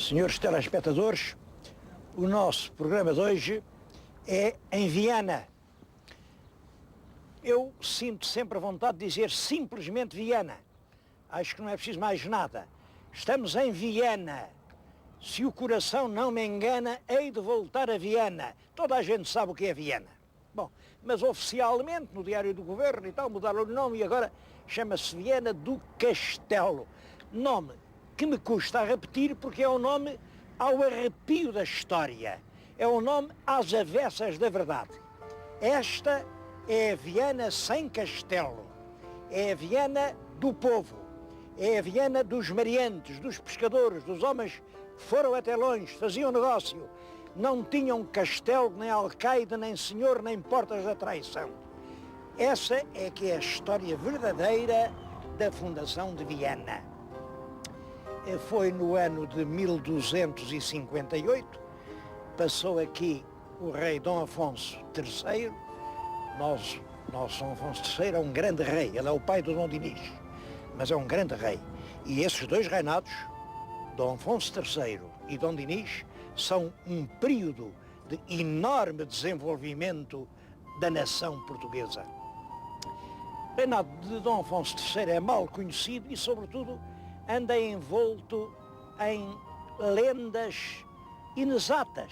Senhores telespectadores, o nosso programa de hoje é em Viana. Eu sinto sempre a vontade de dizer simplesmente Viana. Acho que não é preciso mais nada. Estamos em Viana. Se o coração não me engana, hei de voltar a Viana. Toda a gente sabe o que é Viana. Bom, mas oficialmente, no Diário do Governo e tal, mudaram o nome e agora chama-se Viana do Castelo. Nome que me custa a repetir porque é um nome ao arrepio da história. É um nome às avessas da verdade. Esta é a Viana sem castelo. É a Viana do povo. É a Viana dos mariantes, dos pescadores, dos homens que foram até longe, faziam negócio. Não tinham castelo, nem alcaide, nem senhor, nem portas da traição. Essa é que é a história verdadeira da fundação de Viana. Foi no ano de 1258, passou aqui o rei Dom Afonso III. Nosso Dom Afonso III é um grande rei, ele é o pai do Dom Dinis, mas é um grande rei. E esses dois reinados, Dom Afonso III e Dom Dinis, são um período de enorme desenvolvimento da nação portuguesa. O reinado de Dom Afonso III é mal conhecido e, sobretudo, anda envolto em lendas inexatas.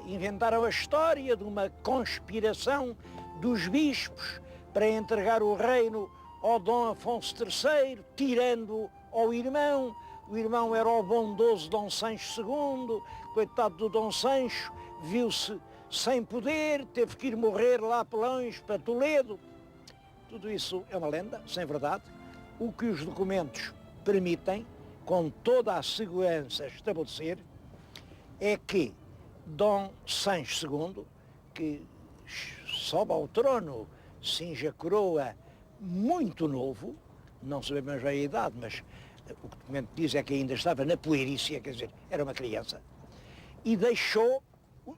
Inventaram a história de uma conspiração dos bispos para entregar o reino ao Dom Afonso III, tirando ao irmão. O irmão era o bondoso Dom Sancho II, coitado do Dom Sancho, viu-se sem poder, teve que ir morrer lá para longe, para Toledo. Tudo isso é uma lenda, sem verdade. O que os documentos permitem, com toda a segurança, estabelecer é que Dom Sancho II, que sobe ao trono, cinge a coroa muito novo, não sabemos a idade, mas o que o documento diz é que ainda estava na puerícia, quer dizer, era uma criança, e deixou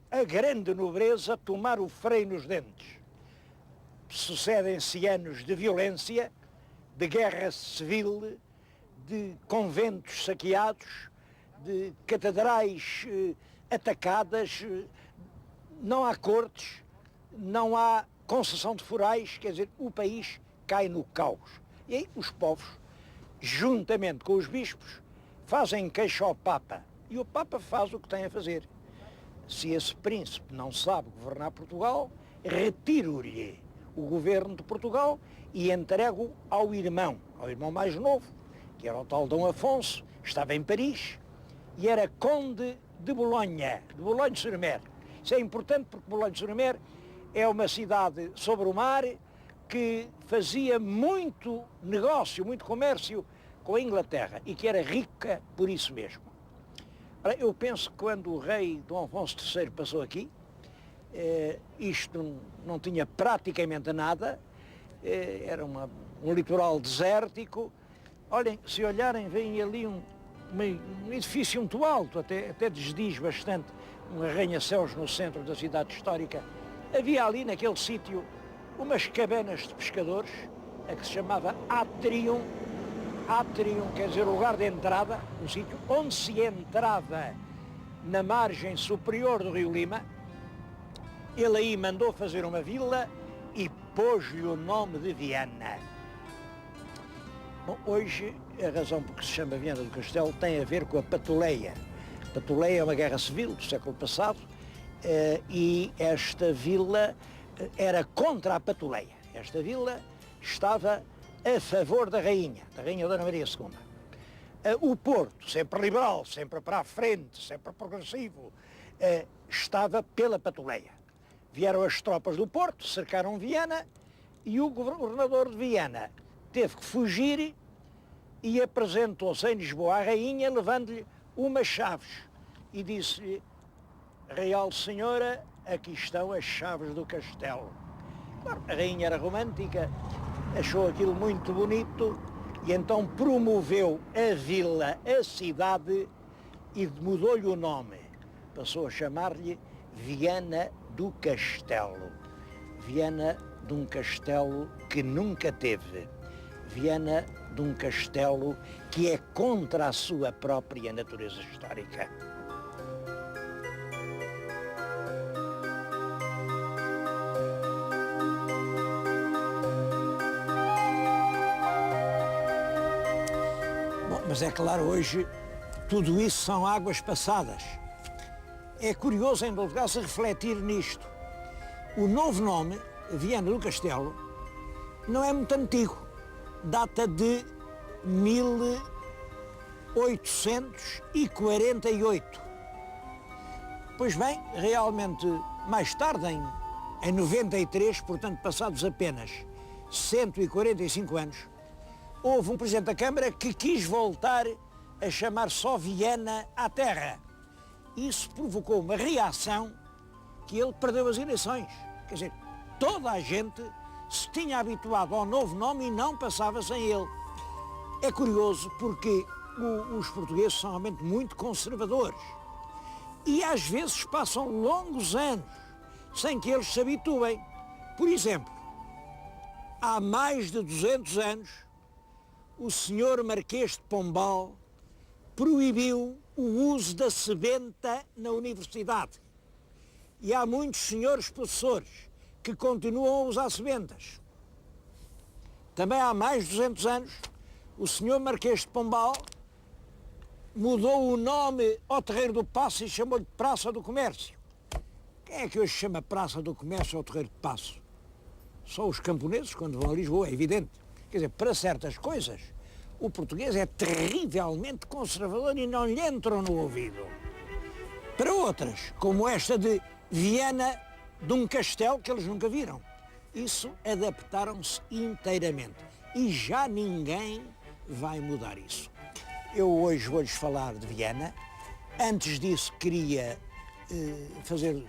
a grande nobreza tomar o freio nos dentes. Sucedem-se anos de violência, de guerra civil, de conventos saqueados, de catedrais atacadas, não há cortes, não há concessão de forais, quer dizer, o país cai no caos. E aí os povos, juntamente com os bispos, fazem queixa ao Papa. E o Papa faz o que tem a fazer. Se esse príncipe não sabe governar Portugal, retiro-lhe o governo de Portugal e entrego ao irmão mais novo, que era o tal Dom Afonso, estava em Paris, e era conde de Boulogne-sur-Mer. Isso é importante porque Boulogne-sur-Mer é uma cidade sobre o mar que fazia muito negócio, muito comércio com a Inglaterra e que era rica por isso mesmo. Ora, eu penso que quando o rei Dom Afonso III passou aqui, isto não tinha praticamente nada, era um litoral desértico. Olhem, se olharem, veem ali um edifício muito alto, até desdiz bastante, um arranha-céus no centro da cidade histórica. Havia ali naquele sítio umas cabanas de pescadores, a que se chamava Atrium. Atrium quer dizer lugar de entrada, um sítio onde se entrava na margem superior do rio Lima. Ele aí mandou fazer uma vila e pôs-lhe o nome de Viana. Bom, hoje a razão por que se chama Viana do Castelo tem a ver com a Patuleia. A Patuleia é uma guerra civil do século passado e esta vila era contra a Patuleia. Esta vila estava a favor da Rainha Dona Maria II. O Porto, sempre liberal, sempre para a frente, sempre progressivo, estava pela Patuleia. Vieram as tropas do Porto, cercaram Viana e o governador de Viana teve que fugir e apresentou-se em Lisboa à rainha, levando-lhe umas chaves e disse-lhe: Real Senhora, aqui estão as chaves do castelo. Claro, a rainha era romântica, achou aquilo muito bonito e então promoveu a vila, a cidade, e mudou-lhe o nome. Passou a chamar-lhe Viana do Castelo. Viana de um castelo que nunca teve. Viana de um castelo que é contra a sua própria natureza histórica. Bom, mas é claro, hoje tudo isso são águas passadas. É curioso, em todo caso, refletir nisto. O novo nome, Viana do Castelo, não é muito antigo. Data de 1848. Pois bem, realmente, mais tarde, em 93, portanto, passados apenas 145 anos, houve um Presidente da Câmara que quis voltar a chamar só Viana à terra. Isso provocou uma reação que ele perdeu as eleições. Quer dizer, toda a gente se tinha habituado ao novo nome e não passava sem ele. É curioso porque os portugueses são realmente muito conservadores e às vezes passam longos anos sem que eles se habituem. Por exemplo, há mais de 200 anos, o senhor Marquês de Pombal proibiu o uso da sebenta na universidade. E há muitos senhores professores que continuam a usar sebentas. Também há mais de 200 anos, o senhor Marquês de Pombal mudou o nome ao Terreiro do Paço e chamou-lhe Praça do Comércio. Quem é que hoje chama Praça do Comércio ao Terreiro do Paço? Só os camponeses quando vão a Lisboa, é evidente. Quer dizer, para certas coisas, o português é terrivelmente conservador e não lhe entram no ouvido. Para outras, como esta de Viana de um castelo que eles nunca viram, isso adaptaram-se inteiramente e já ninguém vai mudar isso. Eu hoje vou-lhes falar de Viana. Antes disso queria fazer,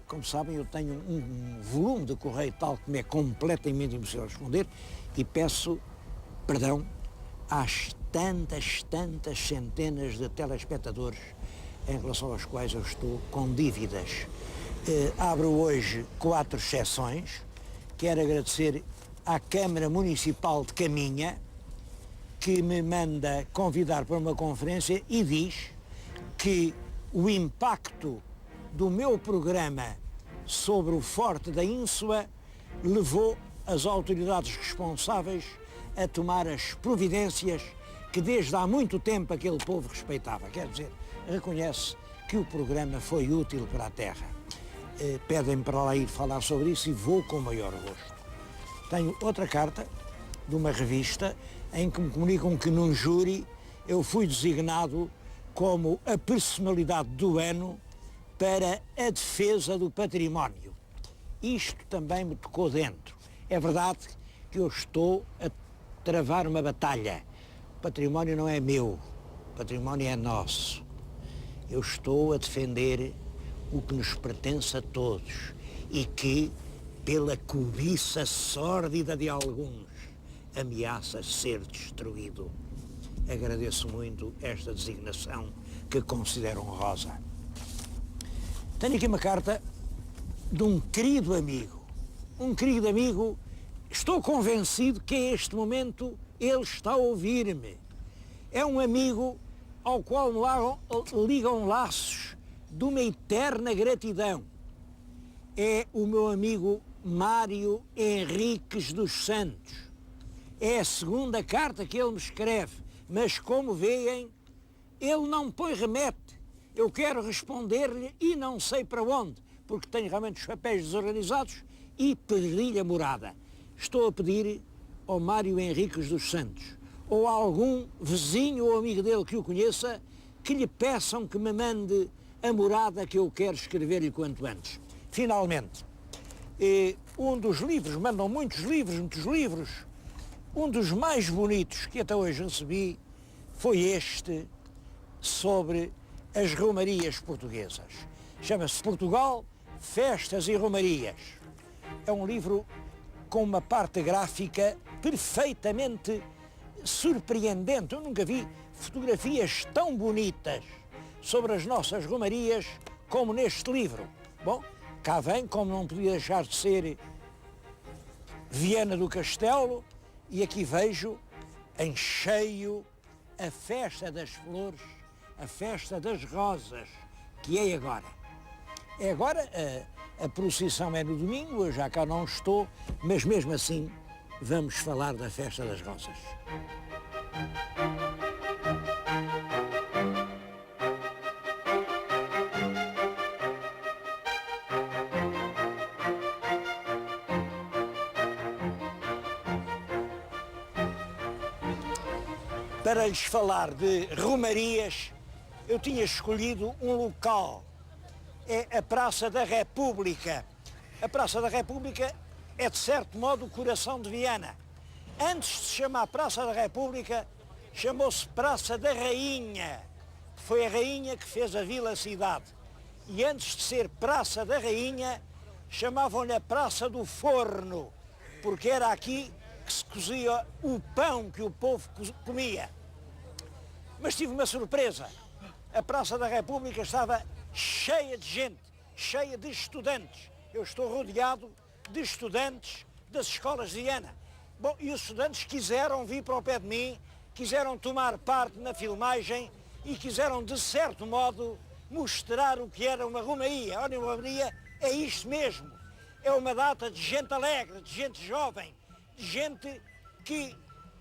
como sabem, eu tenho um volume de correio tal que me é completamente impossível responder e peço perdão às tantas centenas de telespectadores em relação aos quais eu estou com dívidas. Abro hoje 4 exceções. Quero agradecer à Câmara Municipal de Caminha, que me manda convidar para uma conferência e diz que o impacto do meu programa sobre o Forte da Ínsula levou as autoridades responsáveis a tomar as providências que desde há muito tempo aquele povo respeitava. Quer dizer, reconhece que o programa foi útil para a terra. Pedem-me para lá ir falar sobre isso e vou com o maior gosto. Tenho outra carta de uma revista em que me comunicam que num júri eu fui designado como a personalidade do ano para a defesa do património. Isto também me tocou dentro. É verdade que eu estou a travar uma batalha. O património não é meu, o património é nosso. Eu estou a defender o que nos pertence a todos e que, pela cobiça sórdida de alguns, ameaça ser destruído. Agradeço muito esta designação que considero honrosa. Tenho aqui uma carta de um querido amigo. Um querido amigo, estou convencido que a este momento ele está a ouvir-me. É um amigo ao qual me ligam laços de uma eterna gratidão. É o meu amigo Mário Henriques dos Santos. É a segunda carta que ele me escreve, mas como veem, ele não me põe remete. Eu quero responder-lhe e não sei para onde, porque tenho realmente os papéis desorganizados e perdi-lhe a morada. Estou a pedir ao Mário Henriques dos Santos, ou a algum vizinho ou amigo dele que o conheça, que lhe peçam que me mande a morada que eu quero escrever-lhe quanto antes. Finalmente, um dos livros, mandam muitos livros, um dos mais bonitos que até hoje recebi foi este, sobre as romarias portuguesas. Chama-se Portugal, Festas e Romarias. É um livro com uma parte gráfica perfeitamente surpreendente. Eu nunca vi fotografias tão bonitas sobre as nossas romarias como neste livro. Bom, cá vem, como não podia deixar de ser, Viana do Castelo, e aqui vejo em cheio a festa das flores, a festa das rosas, que é agora. É agora, a procissão é no domingo, eu já cá não estou, mas mesmo assim vamos falar da festa das rosas. Para lhes falar de romarias, eu tinha escolhido um local, é a Praça da República. A Praça da República é, de certo modo, o coração de Viana. Antes de se chamar Praça da República, chamou-se Praça da Rainha. Foi a Rainha que fez a vila-cidade. E antes de ser Praça da Rainha, chamavam-lhe a Praça do Forno, porque era aqui que se cozia o pão que o povo comia. Mas tive uma surpresa. A Praça da República estava cheia de gente, cheia de estudantes. Eu estou rodeado de estudantes das escolas de Viana. Bom, e os estudantes quiseram vir para o pé de mim, quiseram tomar parte na filmagem e quiseram, de certo modo, mostrar o que era uma romaria. Olha, uma romaria é isto mesmo. É uma data de gente alegre, de gente jovem, de gente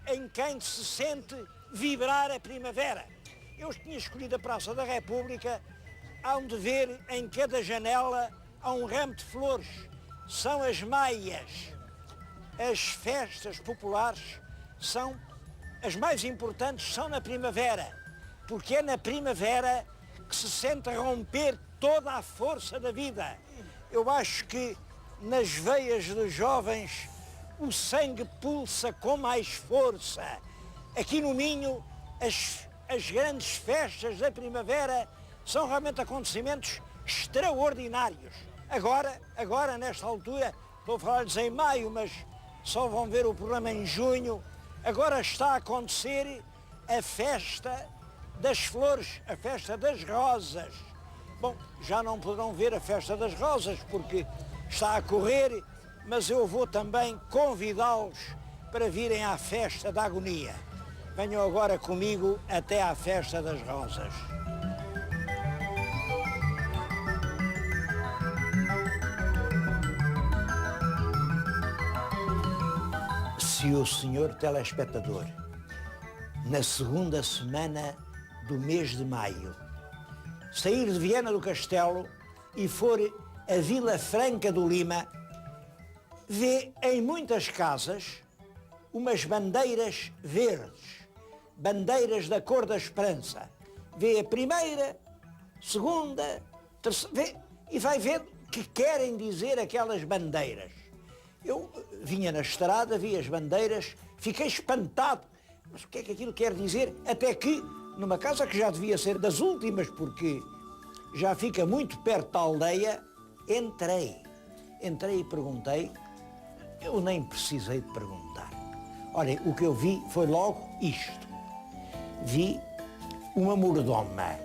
em quem se sente vibrar a primavera. Eu tinha escolhido a Praça da República, há de ver em cada janela há um ramo de flores. São as maias. As festas populares são as mais importantes, são na primavera, porque é na primavera que se sente romper toda a força da vida. Eu acho que nas veias dos jovens o sangue pulsa com mais força. Aqui no Minho, as grandes festas da primavera são realmente acontecimentos extraordinários. Agora nesta altura, estou a falar-lhes em maio, mas só vão ver o programa em junho, agora está a acontecer a festa das flores, a festa das rosas. Bom, já não poderão ver a festa das rosas porque está a correr, mas eu vou também convidá-los para virem à festa da agonia. Venham agora comigo até à festa das rosas. Se o senhor telespectador, na segunda semana do mês de maio, sair de Viana do Castelo e for a Vila Franca do Lima, vê em muitas casas umas bandeiras verdes, bandeiras da cor da esperança. Vê a primeira, segunda, terceira, e vai ver o que querem dizer aquelas bandeiras. Eu vinha na estrada, vi as bandeiras, fiquei espantado. Mas o que é que aquilo quer dizer? Até que, numa casa que já devia ser das últimas, porque já fica muito perto da aldeia, entrei e perguntei. Eu nem precisei de perguntar. Olhem, o que eu vi foi logo isto. Vi uma mordoma.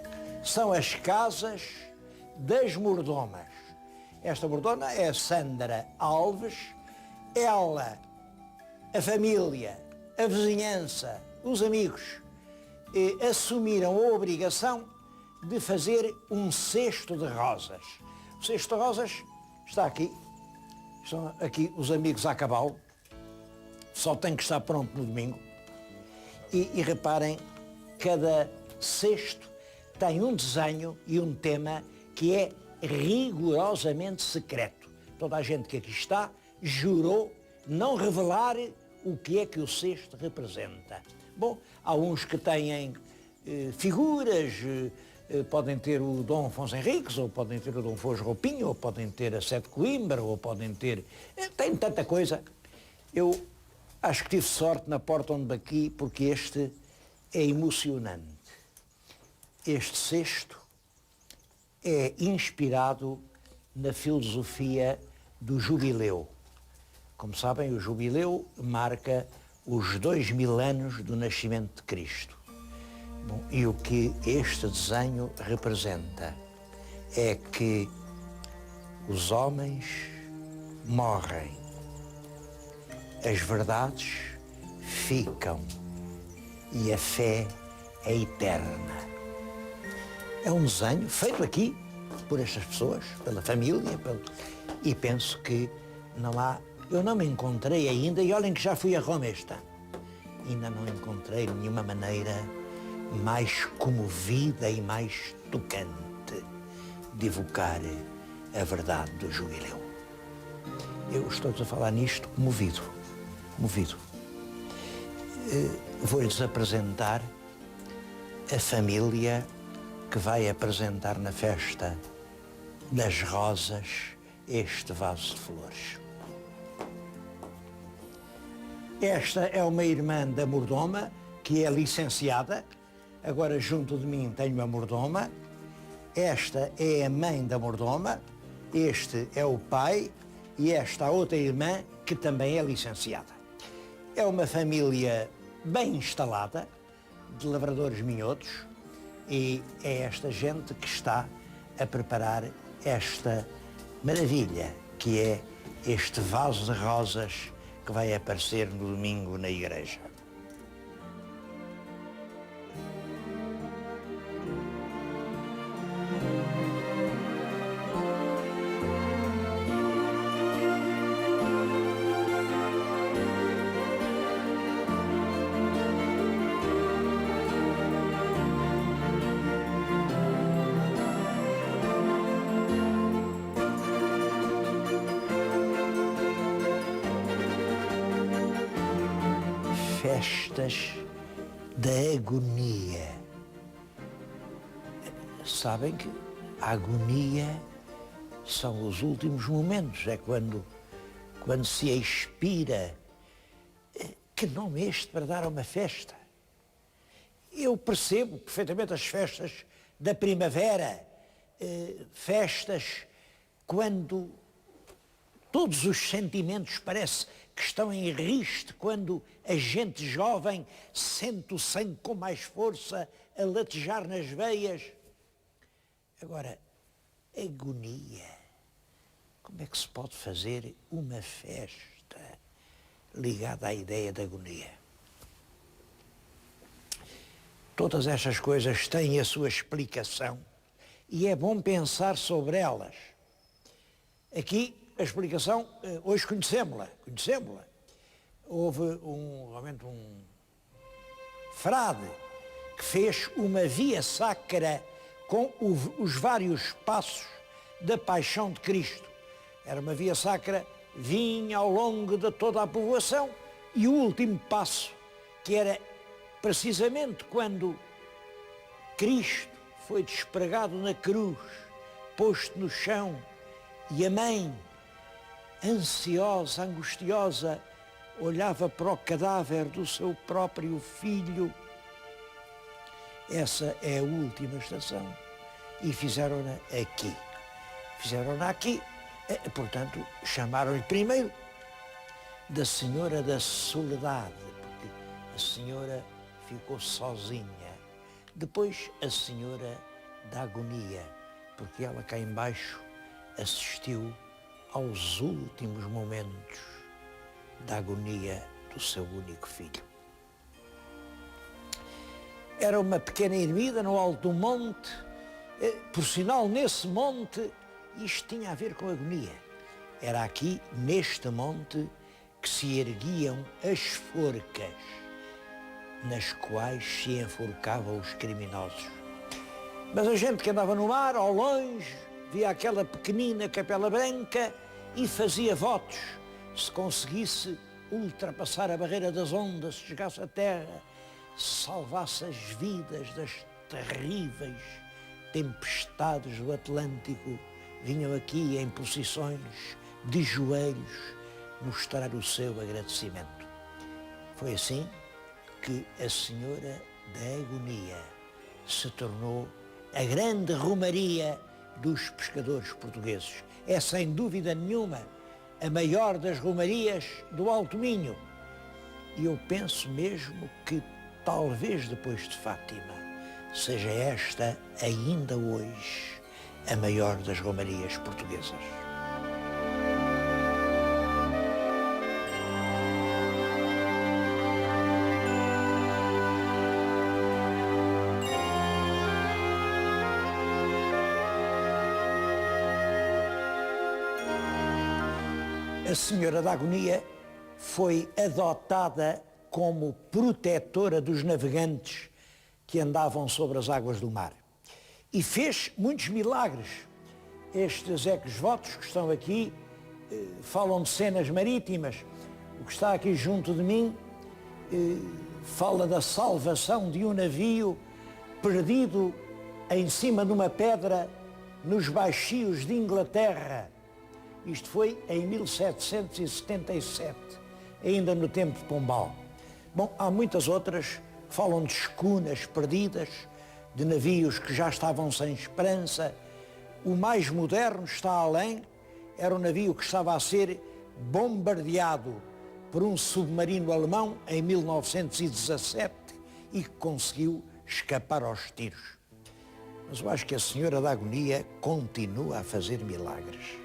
São as casas das mordomas. Esta mordoma é a Sandra Alves. Ela, a família, a vizinhança, os amigos, assumiram a obrigação de fazer um cesto de rosas. O cesto de rosas está aqui. Estão aqui os amigos a cavalo. Só tem que estar pronto no domingo. E reparem, cada cesto tem um desenho e um tema que é rigorosamente secreto. Toda a gente que aqui está jurou não revelar o que é que o cesto representa. Bom, há uns que têm figuras, podem ter o Dom Afonso Henriques, ou podem ter o Dom Afonso Roupinho, ou podem ter a Sete Coimbra, ou podem ter... Tem tanta coisa. Eu acho que tive sorte na porta onde bati, porque este é emocionante. Este cesto é inspirado na filosofia do jubileu. Como sabem, o jubileu marca os 2000 anos do nascimento de Cristo. Bom, e o que este desenho representa é que os homens morrem, as verdades ficam e a fé é eterna. É um desenho feito aqui por estas pessoas, pela família, e penso que não há... Eu não me encontrei ainda, e olhem que já fui a Roma este ano, ainda não encontrei nenhuma maneira mais comovida e mais tocante de evocar a verdade do jubileu. Eu estou a falar nisto comovido. Vou-lhes apresentar a família que vai apresentar na festa das rosas este vaso de flores. Esta é uma irmã da mordoma, que é licenciada. Agora, junto de mim, tenho a mordoma. Esta é a mãe da mordoma. Este é o pai. E esta, a outra irmã, que também é licenciada. É uma família bem instalada, de lavradores minhotos, e é esta gente que está a preparar esta maravilha, que é este vaso de rosas que vai aparecer no domingo na igreja. Festas da agonia. Sabem que a agonia são os últimos momentos, é quando se expira. Que nome é este para dar a uma festa? Eu percebo perfeitamente as festas da primavera, festas quando todos os sentimentos parece que estão em riste, quando a gente jovem sente o sangue com mais força a latejar nas veias. Agora, agonia. Como é que se pode fazer uma festa ligada à ideia de agonia? Todas estas coisas têm a sua explicação e é bom pensar sobre elas. Aqui, a explicação, hoje conhecemos-la. Houve realmente um frade que fez uma via sacra com os vários passos da paixão de Cristo. Era uma via sacra, vinha ao longo de toda a povoação, e o último passo, que era precisamente quando Cristo foi despregado na cruz, posto no chão, e a mãe, ansiosa, angustiosa, olhava para o cadáver do seu próprio filho. Essa é a última estação. E fizeram-na aqui. Portanto, chamaram-lhe primeiro da Senhora da Soledade, porque a Senhora ficou sozinha. Depois, a Senhora da Agonia, porque ela cá embaixo assistiu aos últimos momentos da agonia do seu único filho. Era uma pequena ermida no alto do monte, por sinal, nesse monte, isto tinha a ver com agonia. Era aqui, neste monte, que se erguiam as forcas, nas quais se enforcavam os criminosos. Mas a gente que andava no mar, ao longe, via aquela pequenina capela branca e fazia votos. Se conseguisse ultrapassar a barreira das ondas, se chegasse à terra, salvasse as vidas das terríveis tempestades do Atlântico, vinham aqui em procissões, de joelhos, mostrar o seu agradecimento. Foi assim que a Senhora da Agonia se tornou a grande romaria dos pescadores portugueses. É, sem dúvida nenhuma, a maior das romarias do Alto Minho. E eu penso mesmo que, talvez depois de Fátima, seja esta, ainda hoje, a maior das romarias portuguesas. A Senhora da Agonia foi adotada como protetora dos navegantes que andavam sobre as águas do mar. E fez muitos milagres. Estes ex-votos que estão aqui falam de cenas marítimas. O que está aqui junto de mim fala da salvação de um navio perdido em cima de uma pedra nos baixios de Inglaterra. Isto foi em 1777, ainda no tempo de Pombal. Bom, há muitas outras, falam de escunas perdidas, de navios que já estavam sem esperança. O mais moderno está além, era um navio que estava a ser bombardeado por um submarino alemão em 1917 e que conseguiu escapar aos tiros. Mas eu acho que a Senhora da Agonia continua a fazer milagres.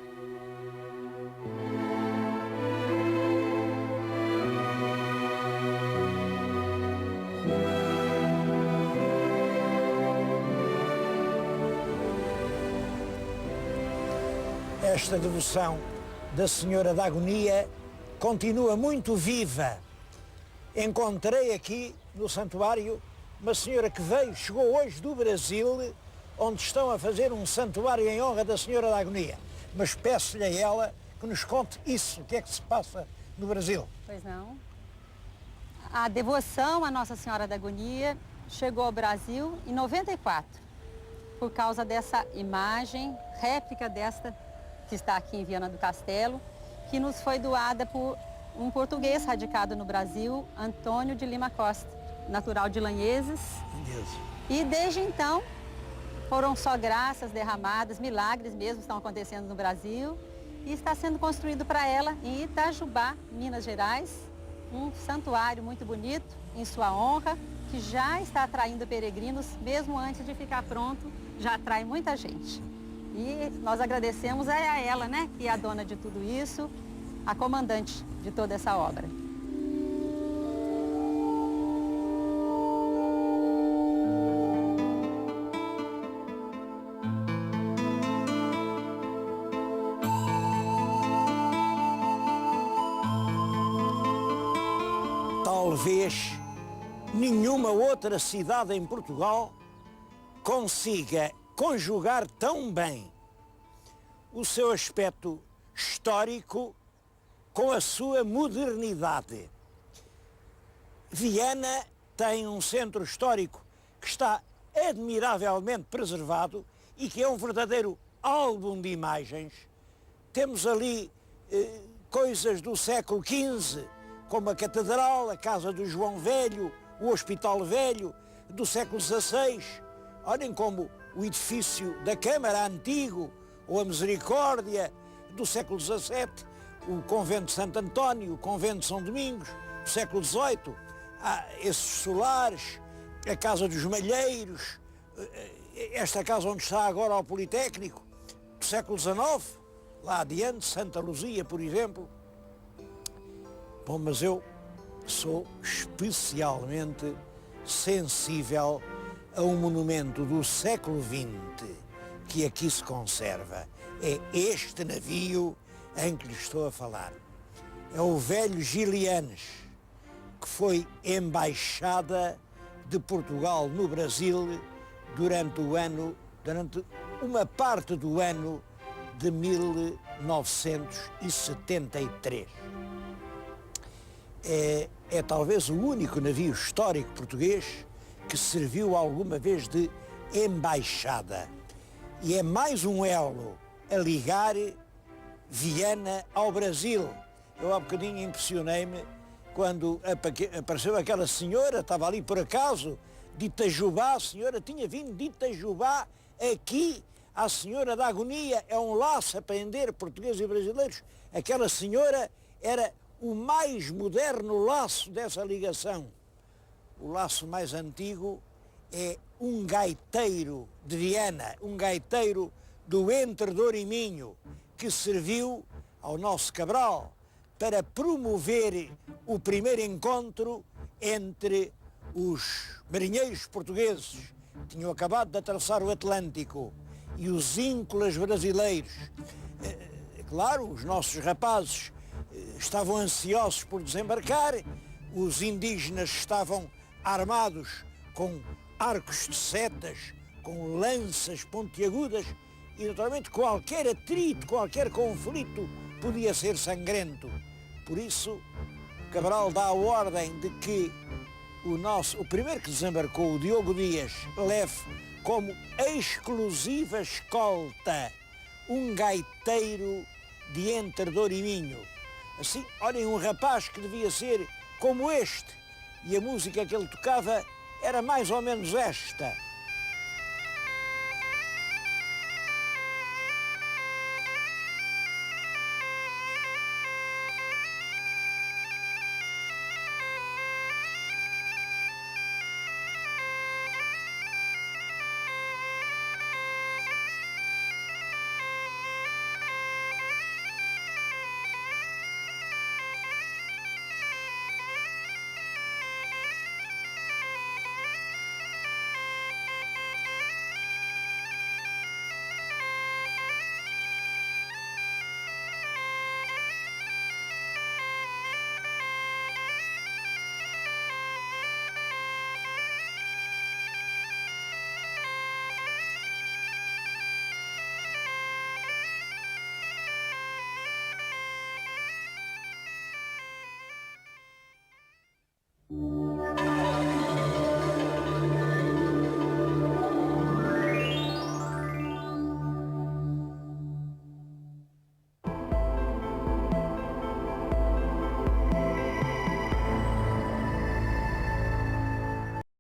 Esta devoção da Senhora da Agonia continua muito viva. Encontrei aqui no santuário uma senhora que chegou hoje do Brasil, onde estão a fazer um santuário em honra da Senhora da Agonia. Mas peço-lhe a ela que nos conte isso, o que é que se passa no Brasil. Pois não. A devoção à Nossa Senhora da Agonia chegou ao Brasil em 94, por causa dessa imagem, réplica desta que está aqui em Viana do Castelo, que nos foi doada por um português radicado no Brasil, Antônio de Lima Costa, natural de Lanheses. E desde então, foram só graças derramadas, milagres mesmo estão acontecendo no Brasil, e está sendo construído para ela em Itajubá, Minas Gerais, um santuário muito bonito em sua honra, que já está atraindo peregrinos, mesmo antes de ficar pronto, já atrai muita gente. E nós agradecemos a ela, né, que é a dona de tudo isso, a comandante de toda essa obra. Talvez nenhuma outra cidade em Portugal consiga conjugar tão bem o seu aspecto histórico com a sua modernidade. Viana tem um centro histórico que está admiravelmente preservado e que é um verdadeiro álbum de imagens. Temos ali coisas do século XV, como a Catedral, a Casa do João Velho, o Hospital Velho, do século XVI. Olhem como o edifício da Câmara antigo, ou a Misericórdia, do século XVII, o Convento de Santo António, o Convento de São Domingos, do século XVIII, esses solares, a Casa dos Malheiros, esta casa onde está agora o Politécnico, do século XIX, lá adiante, Santa Luzia, por exemplo. Bom, mas eu sou especialmente sensível a um monumento do século XX que aqui se conserva. É este navio em que lhe estou a falar. É o velho Gilianes, que foi embaixada de Portugal no Brasil durante uma parte do ano de 1973. É talvez o único navio histórico português que serviu alguma vez de embaixada. E é mais um elo a ligar Viana ao Brasil. Eu há bocadinho impressionei-me quando apareceu aquela senhora, estava ali por acaso, de Itajubá. A senhora tinha vindo de Itajubá aqui à Senhora da Agonia. É um laço a prender portugueses e brasileiros. Aquela senhora era o mais moderno laço dessa ligação. O laço mais antigo é um gaiteiro de Viana, um gaiteiro do Entre Douro e Minho, que serviu ao nosso Cabral para promover o primeiro encontro entre os marinheiros portugueses que tinham acabado de atravessar o Atlântico e os íncolas brasileiros. Claro, os nossos rapazes estavam ansiosos por desembarcar, os indígenas estavam armados com arcos de setas, com lanças pontiagudas e, naturalmente, qualquer atrito, qualquer conflito podia ser sangrento. Por isso, Cabral dá a ordem de que o primeiro que desembarcou, o Diogo Dias, leve como exclusiva escolta um gaiteiro de Entre Douro e Minho. Assim, olhem, um rapaz que devia ser como este, e a música que ele tocava era mais ou menos esta.